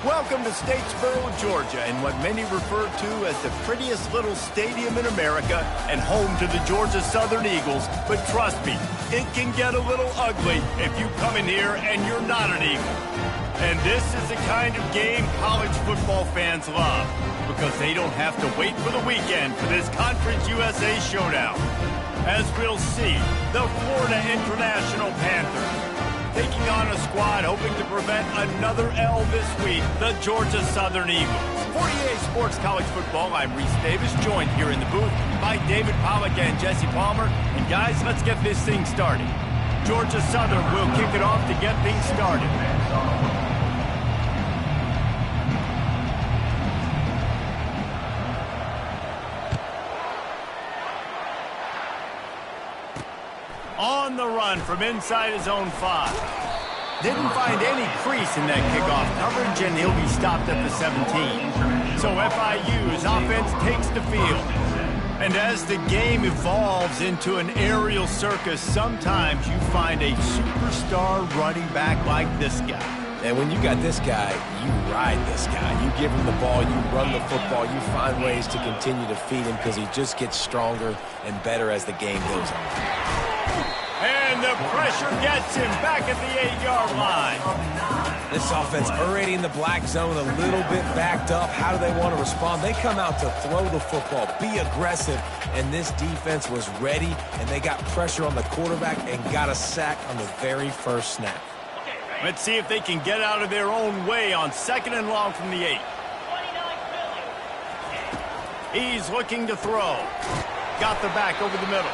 Welcome to Statesboro, Georgia, in what many refer to as the prettiest little stadium in America and home to the Georgia Southern Eagles. But trust me, it can get a little ugly if you come in here and you're not an Eagle. And this is the kind of game college football fans love because they don't have to wait for the weekend for this Conference USA showdown. As we'll see, the Florida International Panthers taking on a squad hoping to prevent another L this week, the Georgia Southern Eagles. For EA Sports College Football, I'm Reese Davis, joined here in the booth by David Pollack and Jesse Palmer. And guys, let's get this thing started. Georgia Southern will kick it off to get things started. On the run from inside his own 5. Didn't find any crease in that kickoff coverage, and he'll be stopped at the 17. So FIU's offense takes the field. And as the game evolves into an aerial circus, sometimes you find a superstar running back like this guy. And when you got this guy, you ride this guy. You give him the ball, you run the football, you find ways to continue to feed him because he just gets stronger and better as the game goes on. And the pressure gets him back at the 8-yard line. This offense already in the black zone, a little bit backed up. How do they want to respond? They come out to throw the football, be aggressive, and this defense was ready, and they got pressure on the quarterback and got a sack on the very first snap. Let's see if they can get out of their own way on 2nd and long from the 8. He's looking to throw. Got the back over the middle.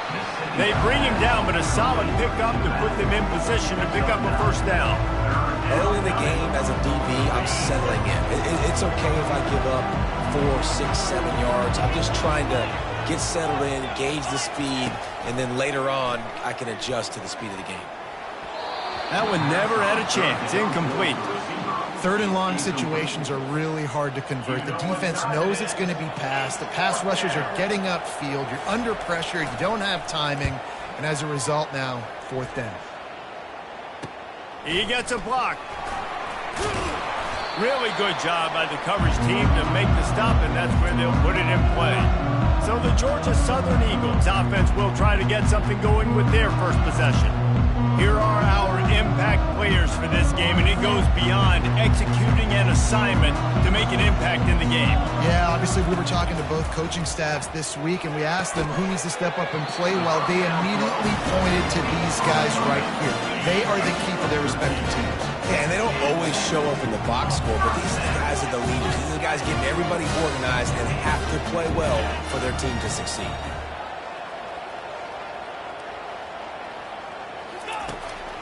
They bring him down, but a solid pickup to put them in position to pick up a first down. Early in the game, as a DB, I'm settling in. It's okay if I give up 4, 6, 7 yards. I'm just trying to get settled in, gauge the speed, and then later on, I can adjust to the speed of the game. That one never had a chance. Incomplete. 3rd and long situations are really hard to convert. The defense knows it's going to be passed. The pass rushers are getting upfield. You're under pressure. You don't have timing. And as a result now, 4th down. He gets a block. Really good job by the coverage team to make the stop, and that's where they'll put it in play. So the Georgia Southern Eagles offense will try to get something going with their first possession. Here are our impact players for this game, and it goes beyond executing an assignment to make an impact in the game. Yeah, obviously we were talking to both coaching staffs this week, and we asked them who needs to step up and play well. They immediately pointed to these guys right here. They are the key for their respective teams. Yeah, and they don't always show up in the box score, but these are the guys are the leaders. These are the guys getting everybody organized and have to play well for their team to succeed.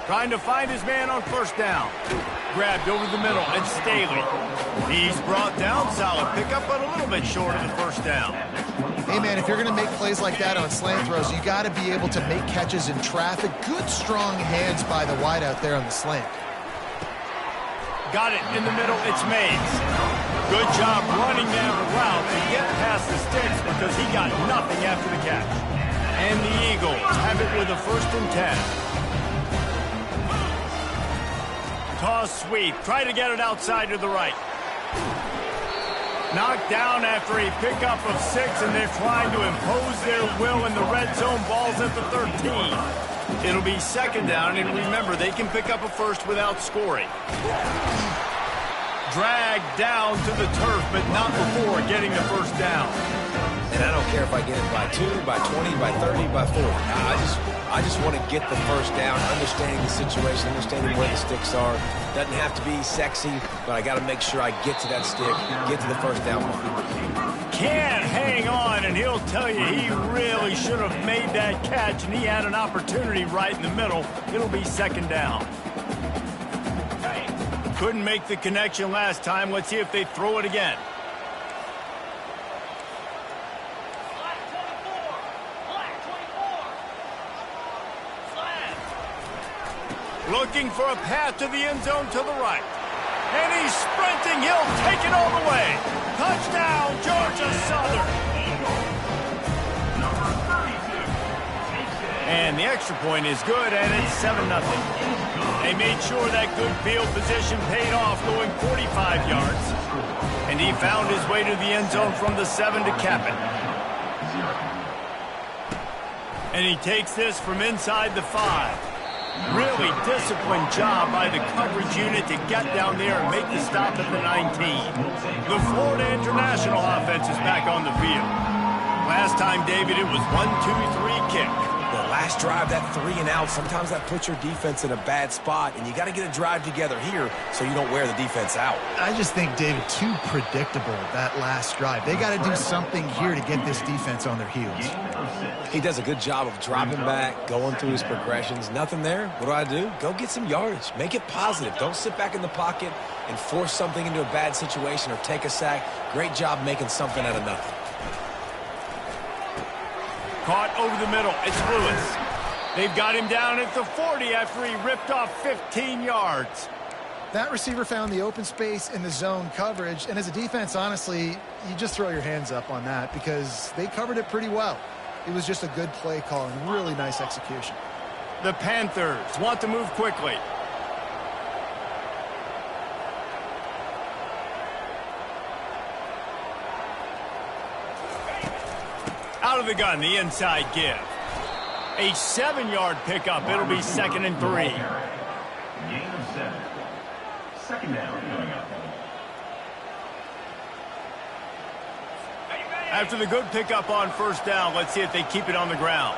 Trying to find his man on 1st down. Grabbed over the middle. It's Staley. He's brought down. Solid pickup, but a little bit short of the 1st down. Hey, man, if you're going to make plays like that on slant throws, you got to be able to make catches in traffic. Good, strong hands by the wide out there on the slant. Got it in the middle. It's Mays. Good job running down the route to get past the sticks because he got nothing after the catch. And the Eagles have it with a 1st and 10. Toss sweep. Try to get it outside to the right. Knocked down after a pickup of 6, and they're trying to impose their will in the red zone. Ball's at the 13. It'll be 2nd down, and remember, they can pick up a first without scoring. Dragged down to the turf, but not before getting the 1st down. And I don't care if I get it by 2, by 20, by 30, by 40. I just want to get the 1st down, understanding the situation, understanding where the sticks are. Doesn't have to be sexy, but I got to make sure I get to that stick, get to the 1st down point. Can't hang on, and he'll tell you he really should have made that catch, and he had an opportunity right in the middle. It'll be 2nd down. Couldn't make the connection last time. Let's see if they throw it again. Looking for a path to the end zone to the right. And he's sprinting. He'll take it all the way. Touchdown, Georgia Southern. And the extra point is good, and it's 7-0. They made sure that good field position paid off, going 45 yards. And he found his way to the end zone from the 7 to cap it. And he takes this from inside the 5. Really disciplined job by the coverage unit to get down there and make the stop at the 19. The Florida International offense is back on the field. Last time, David, it was 1-2-3 kick. The last drive, that 3 and out, sometimes that puts your defense in a bad spot, and you got to get a drive together here so you don't wear the defense out. I just think, David, too predictable, that last drive. They got to do something here to get this defense on their heels. He does a good job of dropping back, going through his progressions. Nothing there. What do? Go get some yardage. Make it positive. Don't sit back in the pocket and force something into a bad situation or take a sack. Great job making something out of nothing. Caught over the middle. It's Lewis. They've got him down at the 40 after he ripped off 15 yards. That receiver found the open space in the zone coverage, and as a defense, honestly, you just throw your hands up on that because they covered it pretty well. It was just a good play call and really nice execution. The Panthers want to move quickly. Out of the gun, the inside give. A 7-yard pickup. It'll be 2nd and 3. Gain of 7. Second down coming up. After the good pickup on first down, let's see if they keep it on the ground.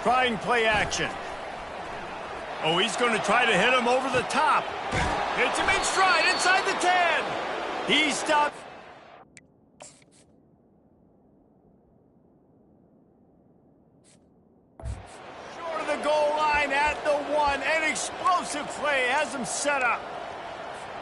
Trying play action. Oh, he's going to try to hit him over the top. Hits him in stride inside the 10. He stopped. Short of the goal line at the 1. An explosive play has him set up.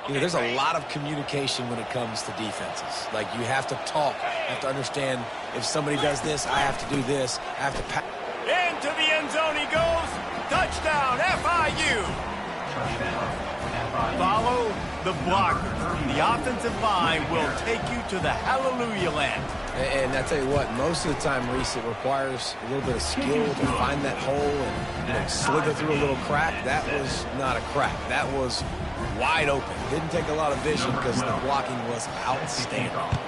You know, there's a lot of communication when it comes to defenses. Like, you have to talk. You have to understand if somebody does this, I have to do this. I have to pass. Into the end zone he goes. Touchdown, FIU. Follow the blocker. The offensive line will take you to the hallelujah land. And I tell you what, most of the time, Reese, it requires a little bit of skill to find that hole and slither through a little crack. That was not a crack. That was wide open. Didn't take a lot of vision because the blocking was outstanding.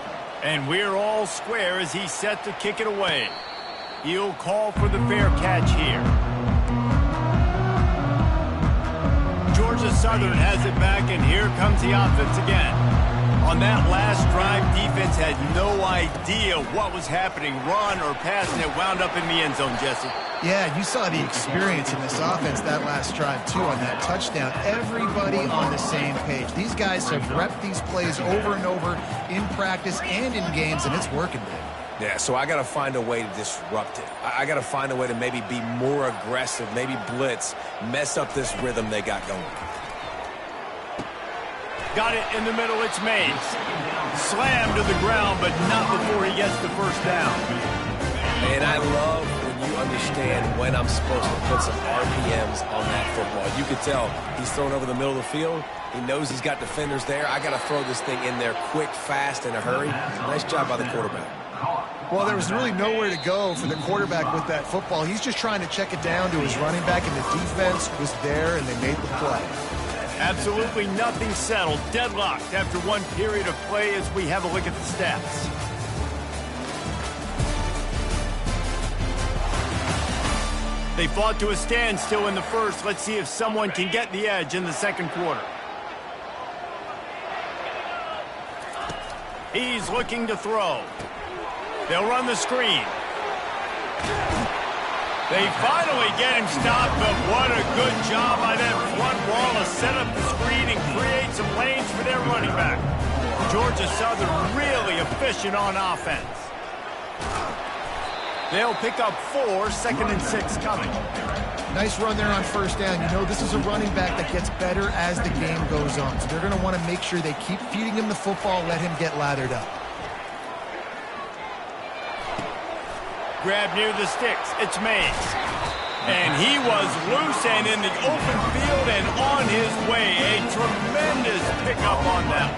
And we're all square as he's set to kick it away. He'll call for the fair catch here. Georgia Southern has it back, and here comes the offense again. On that last drive, defense had no idea what was happening, run or pass, and it wound up in the end zone, Jesse. Yeah, you saw the experience in this offense that last drive, too, on that touchdown. Everybody on the same page. These guys have repped these plays over and over in practice and in games, and it's working, Dave. Yeah, so I got to find a way to disrupt it. I got to find a way to maybe be more aggressive, maybe blitz, mess up this rhythm they got going. Got it in the middle, it's Mays. Slammed to the ground, but not before he gets the first down. And I love when you understand when I'm supposed to put some RPMs on that football. You could tell he's thrown over the middle of the field. He knows he's got defenders there. I got to throw this thing in there quick, fast, in a hurry. Nice job by the quarterback. Well, there was really nowhere to go for the quarterback with that football. He's just trying to check it down to his running back, and the defense was there, and they made the play. Absolutely nothing settled. Deadlocked after one period of play as we have a look at the stats. They fought to a standstill in the first. Let's see if someone can get the edge in the second quarter. He's looking to throw. They'll run the screen. They finally get him stopped, but what a good job by that front wall to set up the screen and create some lanes for their running back. Georgia Southern really efficient on offense. They'll pick up 4, 2nd and 6 coming. Nice run there on first down. You know, this is a running back that gets better as the game goes on. So they're going to want to make sure they keep feeding him the football, let him get lathered up. Grab near the sticks. It's Mays. And he was loose and in the open field and on his way. A tremendous pickup on that.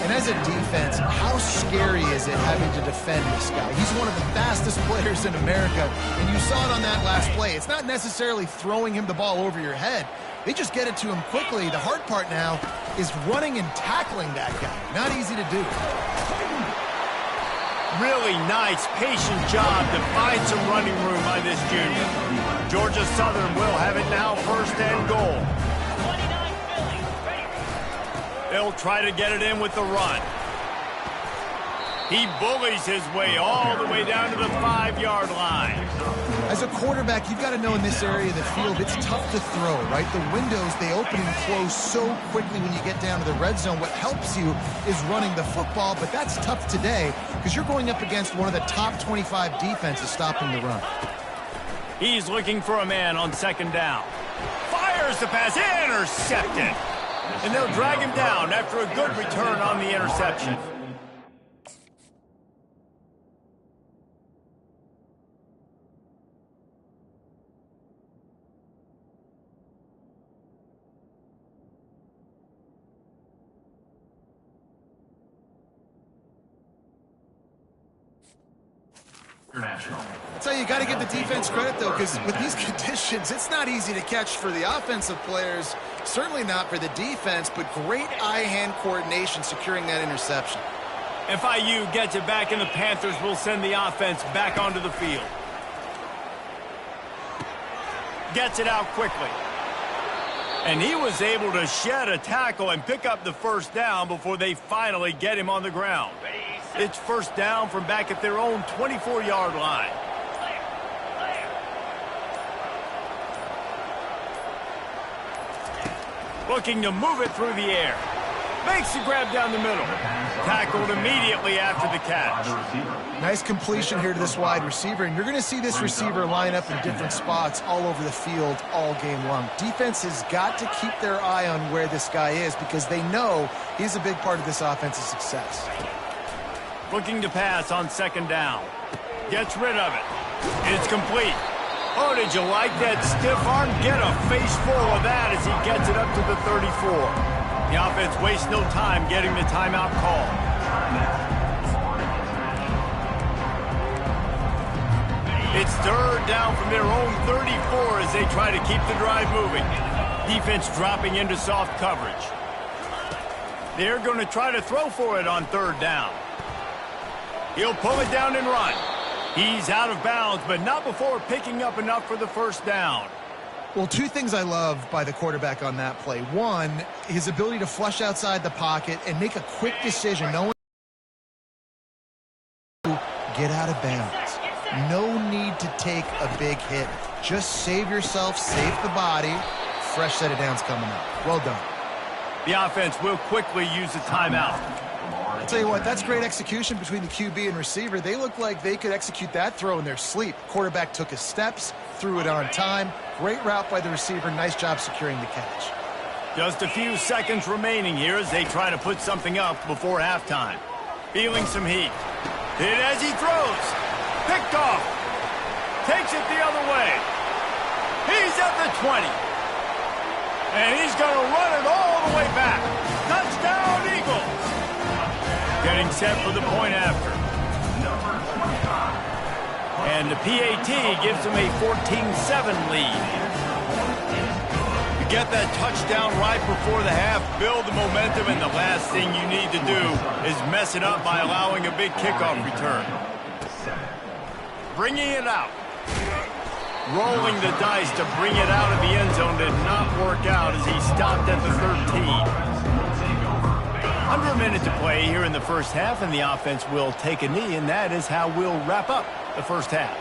And as as a defense, how scary is it having to defend this guy? He's one of the fastest players in America, and you saw it on that last play. It's not necessarily throwing him the ball over your head. They just get it to him quickly. The hard part now is running and tackling that guy. Not easy to do. Really nice, patient job to find some running room by this junior. Georgia Southern will have it now, first and goal. They'll try to get it in with the run. He bullies his way all the way down to the 5-yard line. As a quarterback, you've got to know in this area of the field, it's tough to throw, right? The windows, they open and close so quickly when you get down to the red zone. What helps you is running the football, but that's tough today because you're going up against one of the top 25 defenses stopping the run. He's looking for a man on second down. Fires the pass, intercepted. And they'll drag him down after a good return on the interception. So you got to give the defense credit, though, because with these conditions, it's not easy to catch for the offensive players, certainly not for the defense, but great eye-hand coordination securing that interception. FIU gets it back, and the Panthers will send the offense back onto the field. Gets it out quickly. And he was able to shed a tackle and pick up the first down before they finally get him on the ground. It's first down from back at their own 24-yard line. Looking to move it through the air. Makes the grab down the middle. Tackled immediately after the catch. Nice completion here to this wide receiver, and you're going to see this receiver line up in different spots all over the field all game long. Defense has got to keep their eye on where this guy is because they know he's a big part of this offense's success. Looking to pass on second down. Gets rid of it. It's complete. Oh, did you like that stiff arm? Get a face full of that as he gets it up to the 34. The offense wastes no time getting the timeout call. It's third down from their own 34 as they try to keep the drive moving. Defense dropping into soft coverage. They're going to try to throw for it on third down. He'll pull it down and run. He's out of bounds, but not before picking up enough for the first down. Well, two things I love by the quarterback on that play. One, his ability to flush outside the pocket and make a quick decision. No one get out of bounds. No need to take a big hit. Just save yourself, save the body. Fresh set of downs coming up. Well done. The offense will quickly use a timeout. I'll tell you what, that's great execution between the QB and receiver. They look like they could execute that throw in their sleep. Quarterback took his steps, threw it on time. Great route by the receiver. Nice job securing the catch. Just a few seconds remaining here as they try to put something up before halftime. Feeling some heat. Hit as he throws. Picked off. Takes it the other way. He's at the 20. And he's going to run it all the way back. Touchdown, Eagles. Getting set for the point after. And the PAT gives them a 14-7 lead. You get that touchdown right before the half, build the momentum, and the last thing you need to do is mess it up by allowing a big kickoff return. Bringing it out. Rolling the dice to bring it out of the end zone did not work out as he stopped at the 13. Under a minute to play here in the first half, and the offense will take a knee, and that is how we'll wrap up the first half.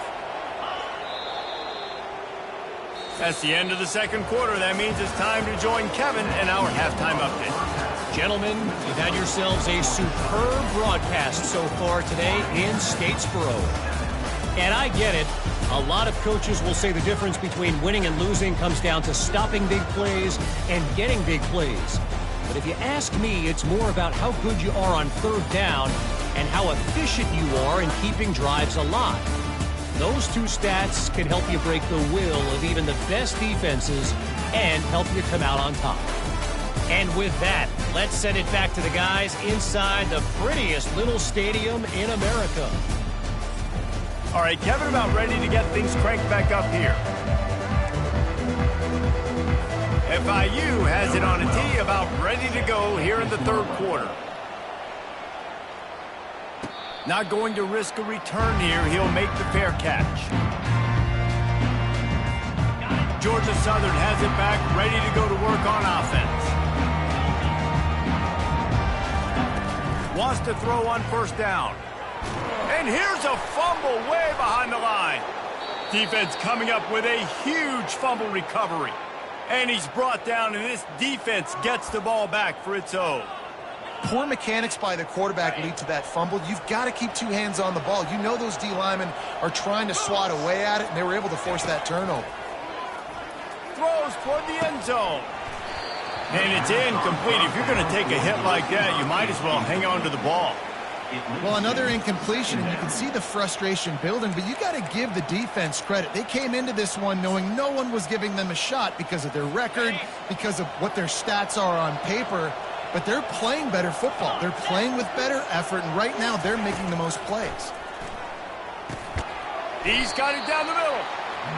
That's the end of the second quarter. That means it's time to join Kevin in our halftime update. Gentlemen, you've had yourselves a superb broadcast so far today in Statesboro. And I get it. A lot of coaches will say the difference between winning and losing comes down to stopping big plays and getting big plays. But if you ask me, it's more about how good you are on third down and how efficient you are in keeping drives alive. Those two stats can help you break the will of even the best defenses and help you come out on top. And with that, let's send it back to the guys inside the prettiest little stadium in America. All right, Kevin, about ready to get things cranked back up here. FIU has it on a tee, about ready to go here in the third quarter. Not going to risk a return here. He'll make the fair catch. Georgia Southern has it back, ready to go to work on offense. Wants to throw on first down. And here's a fumble way behind the line. Defense coming up with a huge fumble recovery. And he's brought down, and this defense gets the ball back for its own. Poor mechanics by the quarterback lead to that fumble. You've got to keep two hands on the ball. You know those D linemen are trying to swat away at it, and they were able to force that turnover. Throws toward the end zone. And it's incomplete. If you're going to take a hit like that, you might as well hang on to the ball. Well, another incompletion, and you can see the frustration building, but you got to give the defense credit. They came into this one knowing no one was giving them a shot because of their record, because of what their stats are on paper, but they're playing better football. They're playing with better effort, and right now they're making the most plays. He's got it down the middle.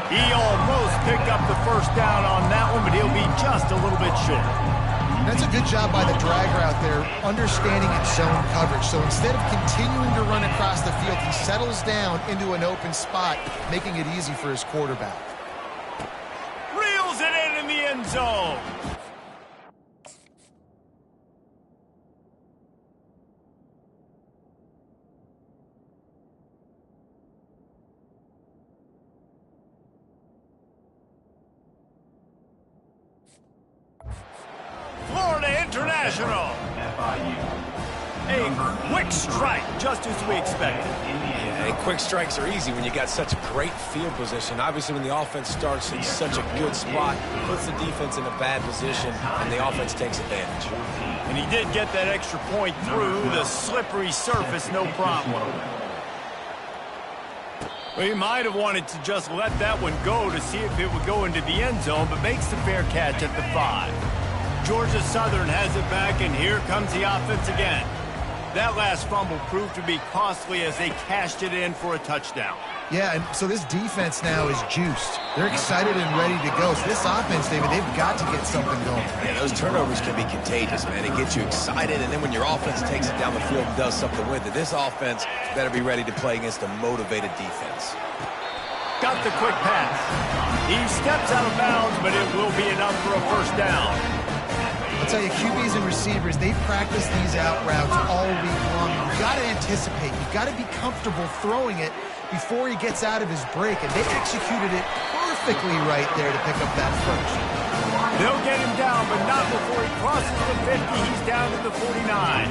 He almost picked up the first down on that one, but he'll be just a little bit short. That's a good job by the drag route there, understanding its zone coverage. So instead of continuing to run across the field, he settles down into an open spot, making it easy for his quarterback. Reels it in the end zone. Florida International. FIU. A quick strike, just as we expected. Yeah, and quick strikes are easy when you got such great field position. Obviously, when the offense starts in such a good spot, puts the defense in a bad position, and the offense takes advantage. And he did get that extra point through the slippery surface, no problem. Well, he might have wanted to just let that one go to see if it would go into the end zone, but makes the fair catch at the 5. Georgia Southern has it back, and here comes the offense again. That last fumble proved to be costly as they cashed it in for a touchdown. Yeah, and so this defense now is juiced. They're excited and ready to go. So this offense, David, they've got to get something going. Yeah, those turnovers can be contagious, man. It gets you excited, and then when your offense takes it down the field and does something with it, this offense better be ready to play against a motivated defense. Got the quick pass. He steps out of bounds, but it will be enough for a first down. I'll tell you, QBs and receivers, they practice these out routes all week long. You've got to anticipate. You've got to be comfortable throwing it before he gets out of his break, and they executed it perfectly right there to pick up that first. They'll get him down, but not before he crosses the 50. He's down to the 49.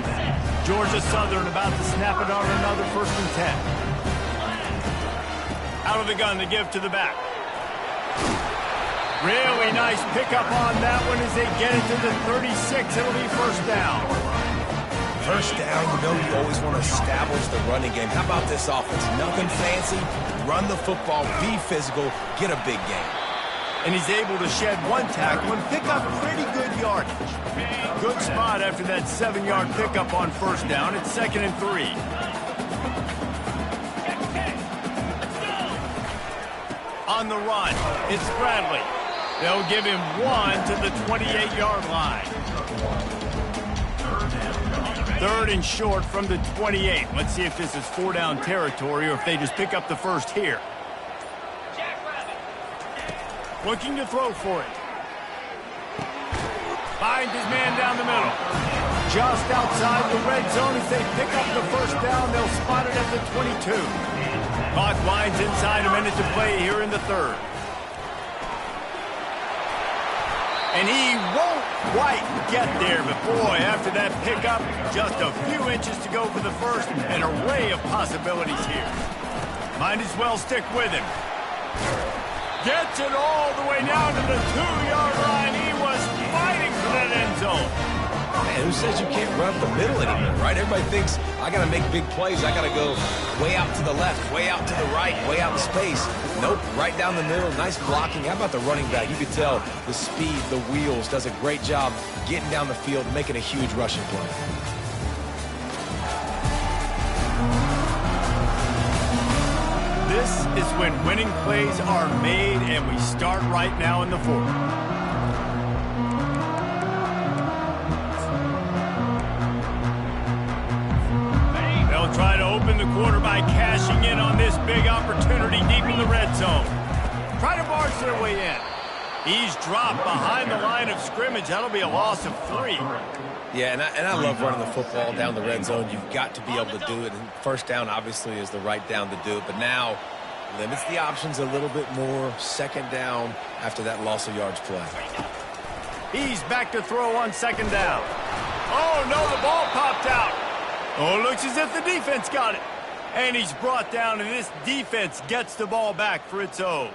Georgia Southern about to snap it on another 1st and 10. Out of the gun to give to the back. Really nice pickup on that one as they get it to the 36. It'll be first down. First down, you know you always want to establish the running game. How about this offense? Nothing fancy. Run the football, be physical, get a big gain. And he's able to shed one tackle and pick up pretty good yardage. Good spot after that 7-yard pickup on first down. It's 2nd and 3. On the run, it's Bradley. They'll give him 1 to the 28-yard line. 3rd and short from the 28. Let's see if this is 4-down territory or if they just pick up the first here. Looking to throw for it. Finds his man down the middle. Just outside the red zone as they pick up the first down. They'll spot it at the 22. Clock winds inside, a minute to play here in the 3rd. And he won't quite get there, but boy, after that pickup, just a few inches to go for the first. An array of possibilities here. Might as well stick with him. Gets it all the way down to the 2-yard line. He was fighting for that end zone. Man, who says you can't run up the middle anymore, right? Everybody thinks I got to make big plays. I got to go way out to the left, way out to the right, way out in space. Nope, right down the middle. Nice blocking. How about the running back? You could tell the speed, the wheels, does a great job getting down the field, making a huge rushing play. This is when winning plays are made, and we start right now in the fourth. They'll try to open the quarter by cashing in on this big opportunity deep in the red zone. Try to barge their way in. He's dropped behind the line of scrimmage. That'll be a loss of 3. Yeah, and I love running the football down the red zone. You've got to be able to do it. And first down, obviously, is the right down to do it. But now limits the options a little bit more. Second down after that loss of yards play. He's back to throw on second down. Oh, no, the ball popped out. Oh, it looks as if the defense got it. And he's brought down, and this defense gets the ball back for its own.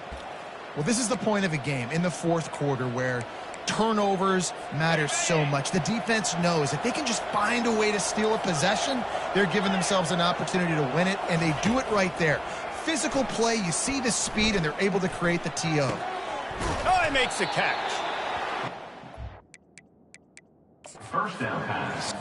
Well, this is the point of a game in the fourth quarter where turnovers matter so much. The defense knows if they can just find a way to steal a possession, they're giving themselves an opportunity to win it, and they do it right there. Physical play, you see the speed, and they're able to create the TO. Oh, he makes the catch. First down pass.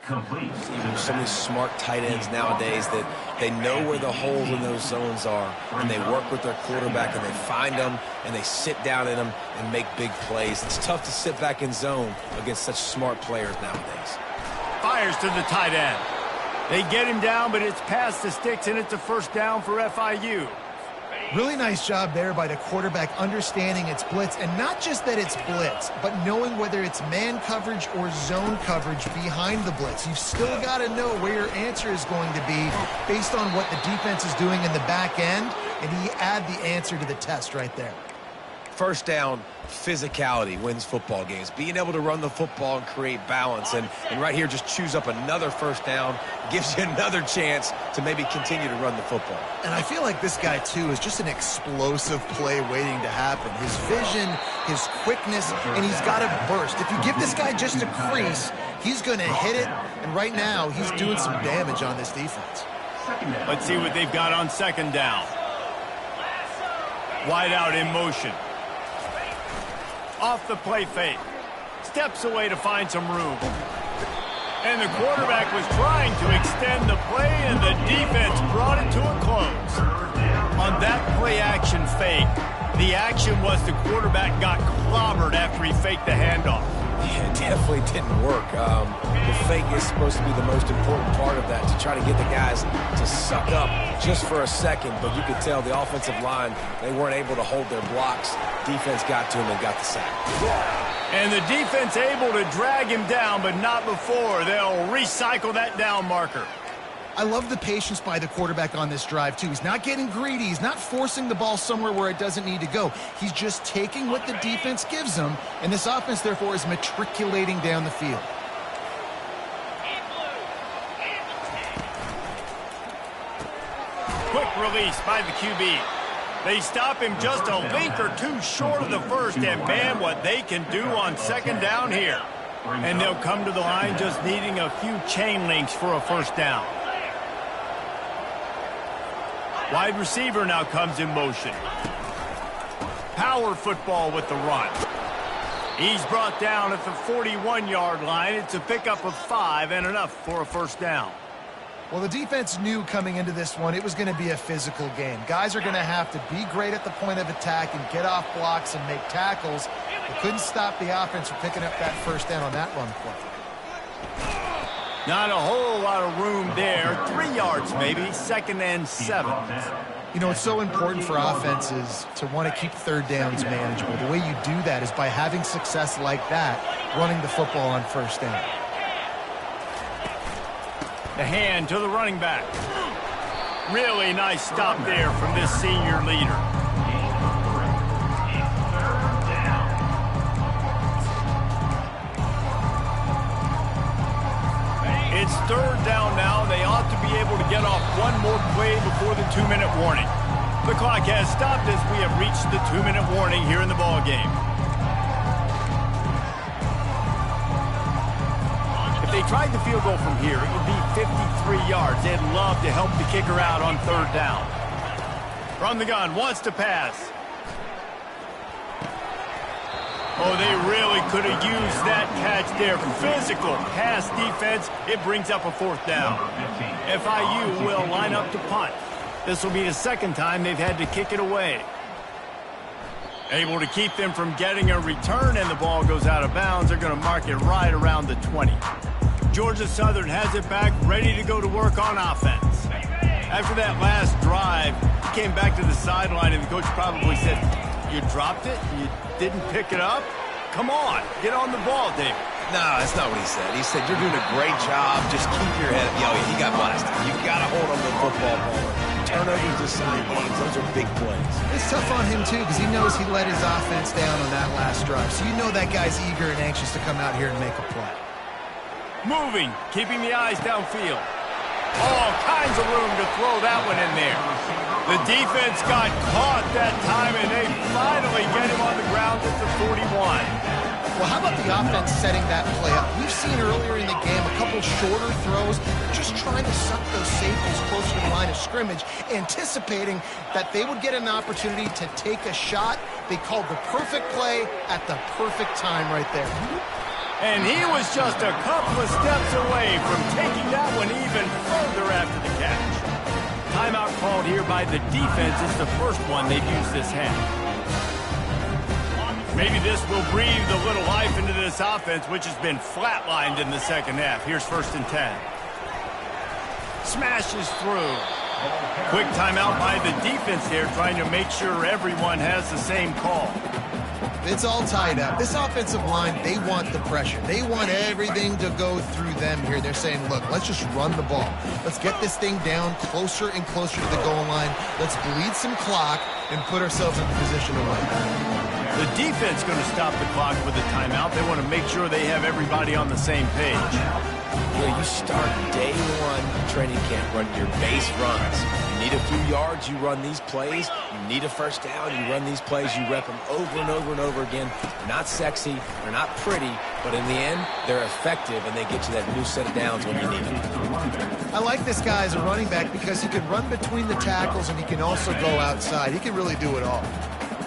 Complete. Even so many smart tight ends nowadays that they know where the holes in those zones are, and they work with their quarterback, and they find them, and they sit down in them and make big plays. It's tough to sit back in zone against such smart players nowadays. Fires to the tight end. They get him down, but it's past the sticks, and it's a first down for FIU. Really nice job there by the quarterback understanding it's blitz, and not just that it's blitz, but knowing whether it's man coverage or zone coverage behind the blitz. You've still got to know where your answer is going to be based on what the defense is doing in the back end, and he add the answer to the test right there. First down, physicality wins football games. Being able to run the football and create balance. And right here, just choose up another first down, gives you another chance to maybe continue to run the football. And I feel like this guy, too, is just an explosive play waiting to happen. His vision, his quickness, and he's got a burst. If you give this guy just a crease, he's going to hit it. And right now, he's doing some damage on this defense. Let's see what they've got on second down. Wide out in motion. Off the play fake. Steps away to find some room. And the quarterback was trying to extend the play, and the defense brought it to a close. On that play-action fake, the action was the quarterback got clobbered after he faked the handoff. Yeah, it definitely didn't work. The fake is supposed to be the most important part of that, to try to get the guys to suck up just for a second. But you could tell the offensive line, they weren't able to hold their blocks. Defense got to him and got the sack. And the defense able to drag him down, but not before. They'll recycle that down marker. I love the patience by the quarterback on this drive, too. He's not getting greedy. He's not forcing the ball somewhere where it doesn't need to go. He's just taking what the defense gives him, and this offense, therefore, is matriculating down the field. Quick release by the QB. They stop him just a link or two short of the first, and man, what they can do on second down here. And they'll come to the line just needing a few chain links for a first down. Wide receiver now comes in motion. Power football with the run. He's brought down at the 41-yard line. It's a pickup of 5 and enough for a first down. Well, the defense knew coming into this one it was going to be a physical game. Guys are going to have to be great at the point of attack and get off blocks and make tackles. They couldn't stop the offense from picking up that first down on that run play. Not a whole lot of room there. 3 yards maybe, 2nd and 7. You know, it's so important for offenses to want to keep third downs manageable. The way you do that is by having success like that, running the football on first down. The hand to the running back. Really nice stop there from this senior leader. It's 3rd down now. They ought to be able to get off one more play before the 2-minute warning. The clock has stopped as we have reached the 2-minute warning here in the ball game. If they tried the field goal from here, it would be 53 yards. They'd love to help the kicker out on 3rd down. From the gun, wants to pass. Oh, they really could have used that catch there. Physical pass defense. It brings up a 4th down. FIU will line up to punt. This will be the 2nd time they've had to kick it away. Able to keep them from getting a return, and the ball goes out of bounds. They're going to mark it right around the 20. Georgia Southern has it back, ready to go to work on offense. After that last drive, he came back to the sideline, and the coach probably said, "You dropped it? You didn't pick it up? Come on, get on the ball, David." No, that's not what he said. He said, "You're doing a great job. Just keep your head." Yo, he got blasted. You've got to hold on to the football ball. Turnovers decide games. Those are big plays. It's tough on him, too, because he knows he let his offense down on that last drive. So you know that guy's eager and anxious to come out here and make a play. Moving, keeping the eyes downfield. All kinds of room to throw that one in there. The defense got caught that time, and they finally get him on the ground at the 41. Well, how about the offense setting that play up? We've seen earlier in the game a couple shorter throws. They're just trying to suck those safeties closer to the line of scrimmage, anticipating that they would get an opportunity to take a shot. They called the perfect play at the perfect time right there. And he was just a couple of steps away from taking that one even further after the catch. Timeout called here by the defense. It's the first one they've used this half. Maybe this will breathe a little life into this offense, which has been flatlined in the 2nd half. Here's 1st and 10. Smashes through. Quick timeout by the defense there, trying to make sure everyone has the same call. It's all tied up. This offensive line, they want the pressure. They want everything to go through them here. They're saying, look, let's just run the ball. Let's get this thing down closer and closer to the goal line. Let's bleed some clock and put ourselves in the position to win. The defense going to stop the clock with a timeout. They want to make sure they have everybody on the same page. Yeah, you start day one training camp running your base runs. You need a few yards, you run these plays. You need a first down, you run these plays. You rep them over and over and over again. They're not sexy, they're not pretty, but in the end, they're effective, and they get you that new set of downs when you need them. I like this guy as a running back because he can run between the tackles and he can also go outside. He can really do it all.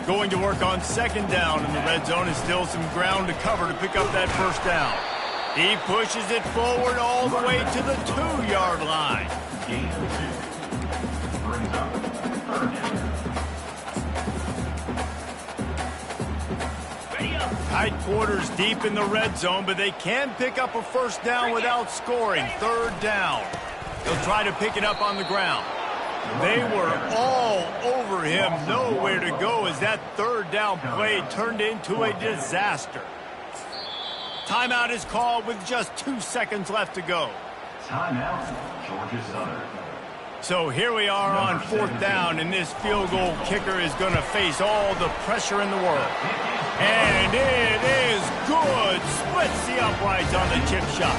Going to work on 2nd down in the red zone, is still some ground to cover to pick up that first down. He pushes it forward all the way to the 2-yard line. Tight quarters deep in the red zone, but they can pick up a first down without scoring. 3rd down. They'll try to pick it up on the ground. They were all over him, nowhere to go as that 3rd down play turned into a disaster. Timeout is called with just 2 seconds left to go. Timeout, Georgia Southern. So here we are on 4th down, and this field goal kicker is going to face all the pressure in the world. And it is good. Splits the uprights on the chip shot.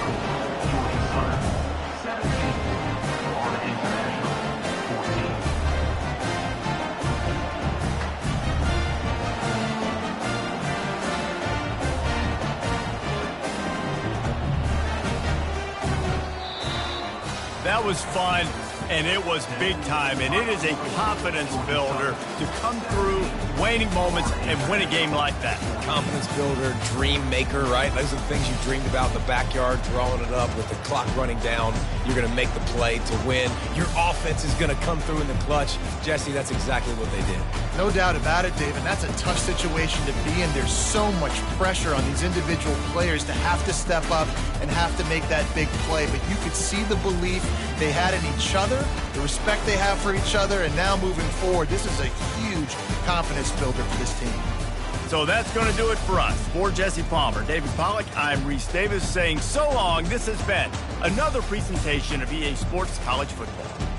Georgia Southern, 17. Florida International, 14. That was fun. And it was big time, and it is a confidence builder to come through waning moments and win a game like that. Confidence builder, dream maker, right? Those are the things you dreamed about in the backyard, drawing it up with the clock running down. You're going to make the play to win. Your offense is going to come through in the clutch. Jesse, that's exactly what they did. No doubt about it, Dave, and that's a tough situation to be in. There's so much pressure on these individual players to have to step up and have to make that big play, but you could see the belief they had in each other, the respect they have for each other, and now moving forward, this is a huge confidence builder for this team. So that's going to do it for us. For Jesse Palmer, David Pollack, I'm Reese Davis saying so long. This has been another presentation of EA Sports College Football.